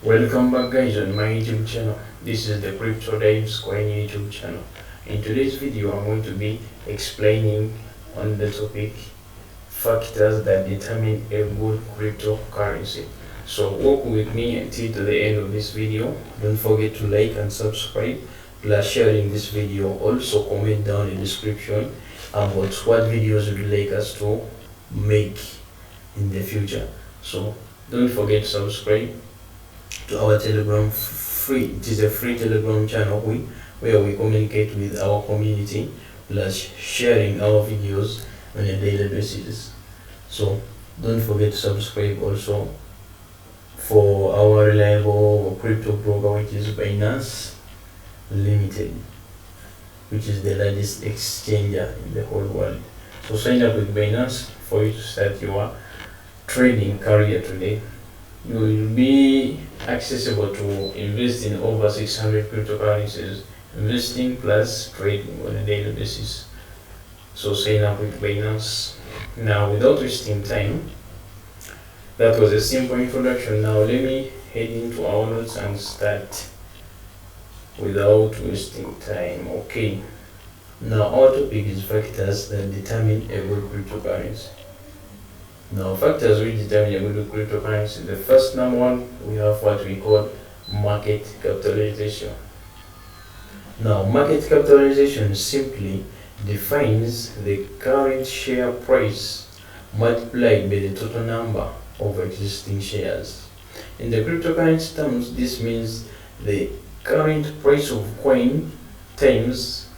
Welcome back guys on my YouTube channel. This is the Crypto Dives Coin YouTube channel. In today's video I'm going to be explaining on the topic factors that determine a good cryptocurrency. So walk with me until to the end of this video. Don't forget to like and subscribe plus sharing this video. Also comment down in the description about what videos you'd like us to make in the future. So don't forget to subscribe to our Telegram free. It is a free Telegram channel where we communicate with our community plus sharing our videos on a daily basis. So don't forget to subscribe also for our reliable crypto broker, which is Binance Limited, which is the largest exchanger in the whole world. So sign up with Binance for you to start your trading career today. You will be accessible to invest in over 600 cryptocurrencies, investing plus trading on a daily basis. So sign up with Binance. Now, without wasting time, that was a simple introduction. Now let me head into our notes and start without wasting time. Okay. Now our topic is factors that determine a good cryptocurrency. Now, factors which determine a good cryptocurrency. The first number one, we have what we call market capitalization. Now, market capitalization simply defines the current share price multiplied by the total number of existing shares. In the cryptocurrency terms, this means the current price of coin times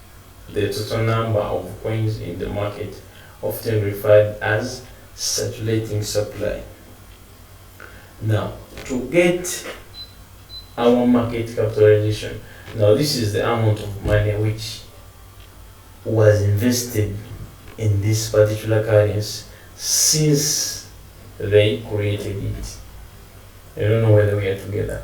the total number of coins in the market, often referred as circulating supply. Now, to get our market capitalization, now this is the amount of money which was invested in this particular currency since they created it. I don't know whether we are together.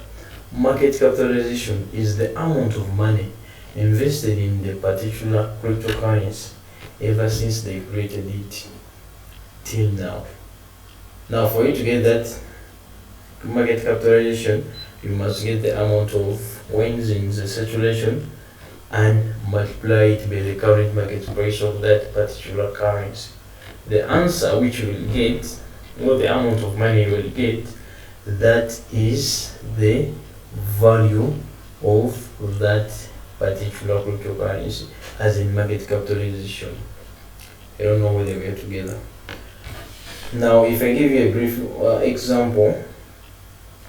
Market capitalization is the amount of money invested in the particular cryptocurrency ever since they created it till now. Now, for you to get that market capitalization, you must get the amount of coins in the circulation and multiply it by the current market price of that particular currency. The answer which you will get, or the amount of money you will get, that is the value of that particular cryptocurrency as in market capitalization. I don't know whether we are together. Now, if I give you a brief example,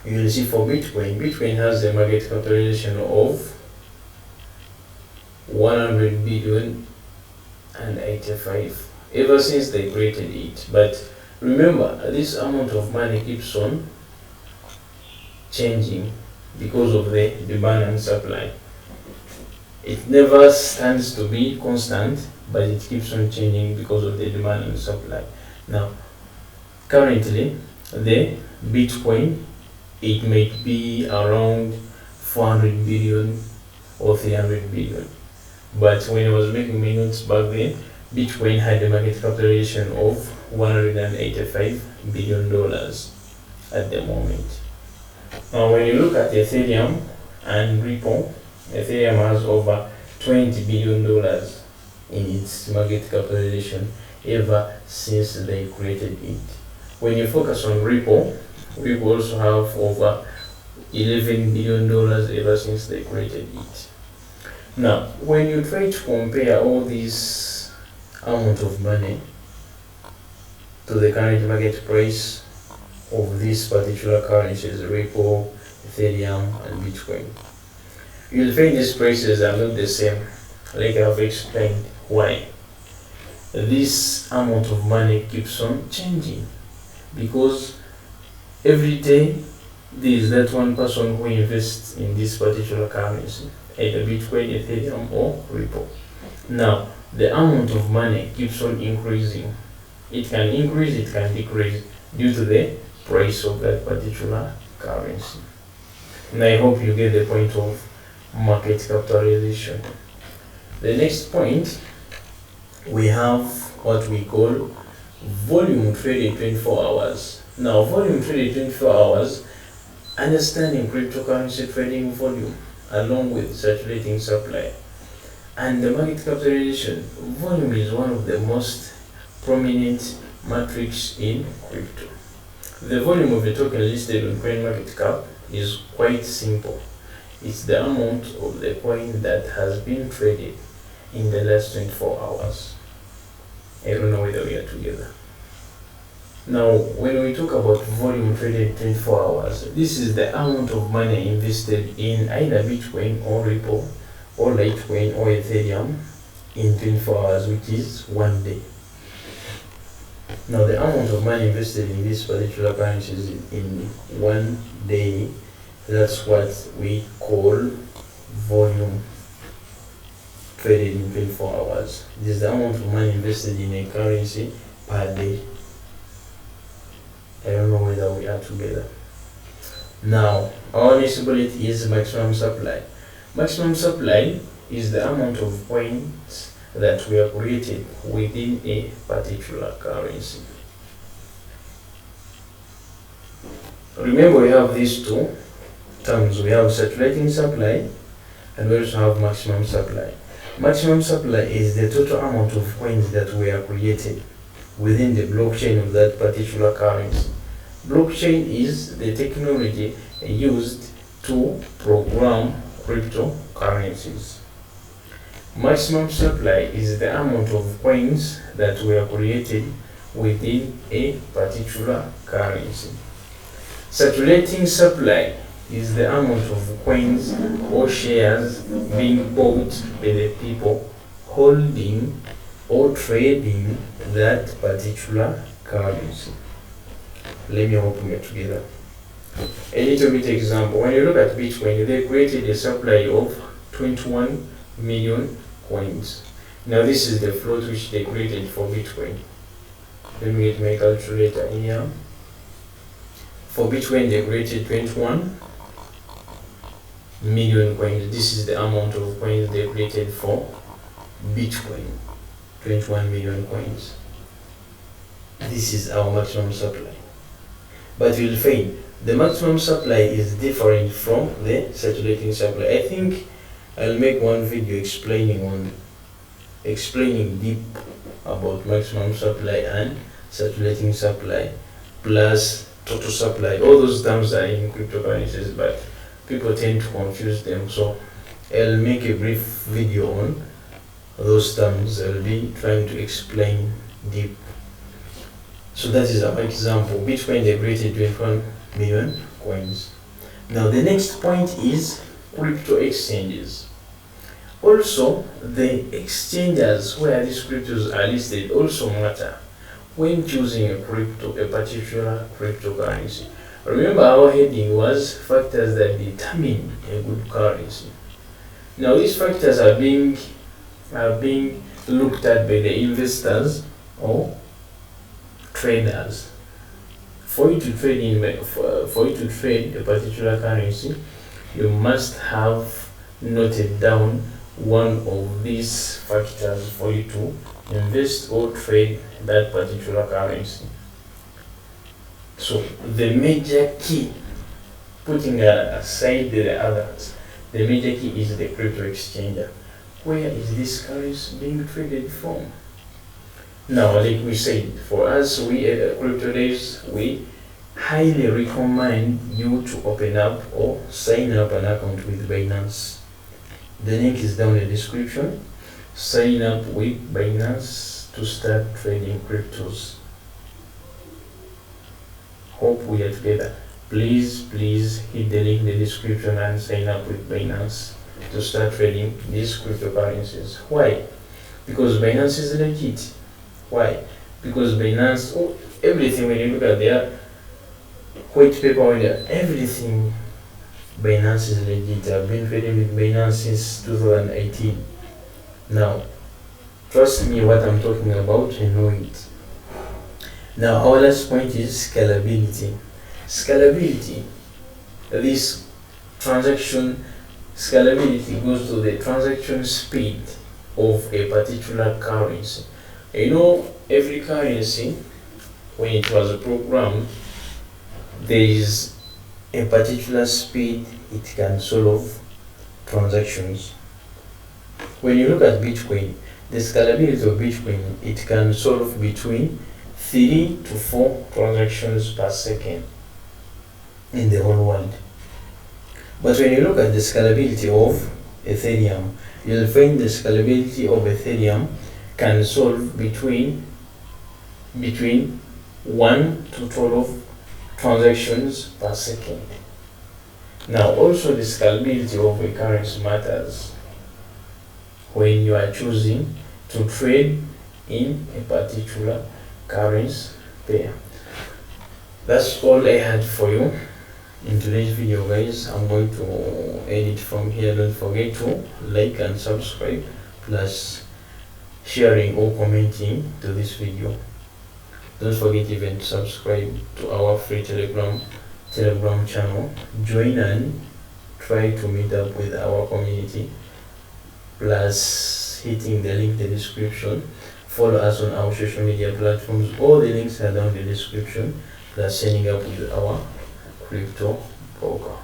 you will see for Bitcoin. Bitcoin has a market capitalization of 100 billion and 85 ever since they created it. But remember, this amount of money keeps on changing because of the demand and supply. It never stands to be constant, but it keeps on changing because of the demand and supply. Now, currently, the Bitcoin, it might be around 400 billion or 300 billion. But when I was making my notes back then, Bitcoin had a market capitalization of $185 billion at the moment. Now, when you look at Ethereum and Ripple, Ethereum has over $20 billion in its market capitalization ever since they created it. When you focus on Ripple, Ripple also have over $11 billion ever since they created it. Now, when you try to compare all these amount of money to the current market price of these particular currencies, Ripple, Ethereum, and Bitcoin, you'll find these prices are not the same, like I've explained why. This amount of money keeps on changing because every day there is that one person who invests in this particular currency, either Bitcoin, Ethereum, or Ripple. Now, the amount of money keeps on increasing. It can increase, it can decrease due to the price of that particular currency. And I hope you get the point of market capitalization. The next point, we have what we call volume traded 24 hours. Now, volume traded 24 hours understanding cryptocurrency trading volume along with circulating supply and the market capitalization. Volume is one of the most prominent metrics in crypto. The volume of a token listed on CoinMarketCap is quite simple. It's the amount of the coin that has been traded in the last 24 hours. I don't know whether we are together. Now, when we talk about volume traded 24 hours, this is the amount of money invested in either Bitcoin or Ripple or Litecoin or Ethereum in 24 hours, which is 1 day. Now, the amount of money invested in these particular currencies in 1 day, that's what we call volume traded in 24 hours. This is the amount of money invested in a currency per day. I don't know whether we are together. Now, our next bullet is maximum supply. Maximum supply is the amount of coins that were created within a particular currency. Remember, we have these two terms. We have circulating supply and we also have maximum supply. Maximum supply is the total amount of coins that were created within the blockchain of that particular currency. Blockchain is the technology used to program cryptocurrencies. Maximum supply is the amount of coins that were created within a particular currency. Circulating supply is the amount of coins or shares being bought by the people holding or trading that particular currency. Let me hope we are together. A little bit example. When you look at Bitcoin, they created a supply of 21 million coins. Now this is the float which they created for Bitcoin. Let me get my calculator in here. For Bitcoin, they created 21 million coins. This is the amount of coins they created for Bitcoin. 21 million coins. This is our maximum supply. But you'll find the maximum supply is different from the circulating supply. I think I'll make one video explaining deep about maximum supply and circulating supply plus total supply. All those terms are in cryptocurrencies, but people tend to confuse them. So I'll make a brief video on those terms. I'll be trying to explain deep. So that is our example. Bitcoin, they created 21 million coins. Now the next point is crypto exchanges. Also, the exchanges where these cryptos are listed also matter when choosing a particular cryptocurrency. Remember, our heading was factors that determine a good currency. Now these factors are being looked at by the investors or traders. For you to trade a particular currency, you must have noted down one of these factors for you to invest or trade that particular currency. So the major key, putting aside the others, the major key is the crypto exchanger. Where is this currency being traded from? Now, like we said, for us, we at Crypto Devs, we highly recommend you to open up or sign up an account with Binance. The link is down in the description. Sign up with Binance to start trading cryptos. Hope we are together. Please hit the link in the description and sign up with Binance to start trading these cryptocurrencies. Why? Because Binance is legit. Why? Because Binance, everything, when you look at their white paper, everything, Binance is legit. I've been trading with Binance since 2018. Now, trust me what I'm talking about and know it. Now, our last point is scalability. Scalability, this transaction scalability goes to the transaction speed of a particular currency. You know, every currency, when it was programmed, there is a particular speed it can solve transactions. When you look at Bitcoin, the scalability of Bitcoin, it can solve between 3 to 4 transactions per second in the whole world. But when you look at the scalability of Ethereum, you'll find the scalability of Ethereum can solve between 1 to 12 transactions per second. Now also the scalability of a currency matters when you are choosing to trade in a particular currency pair. That's all I had for you in today's video, guys. I'm going to edit from here. Don't forget to like and subscribe, plus sharing or commenting to this video. Don't forget even to subscribe to our free telegram channel. Join and try to meet up with our community, plus hitting the link in the description. Follow us on our social media platforms. All the links are down in the description, plus signing up with our crypto broker.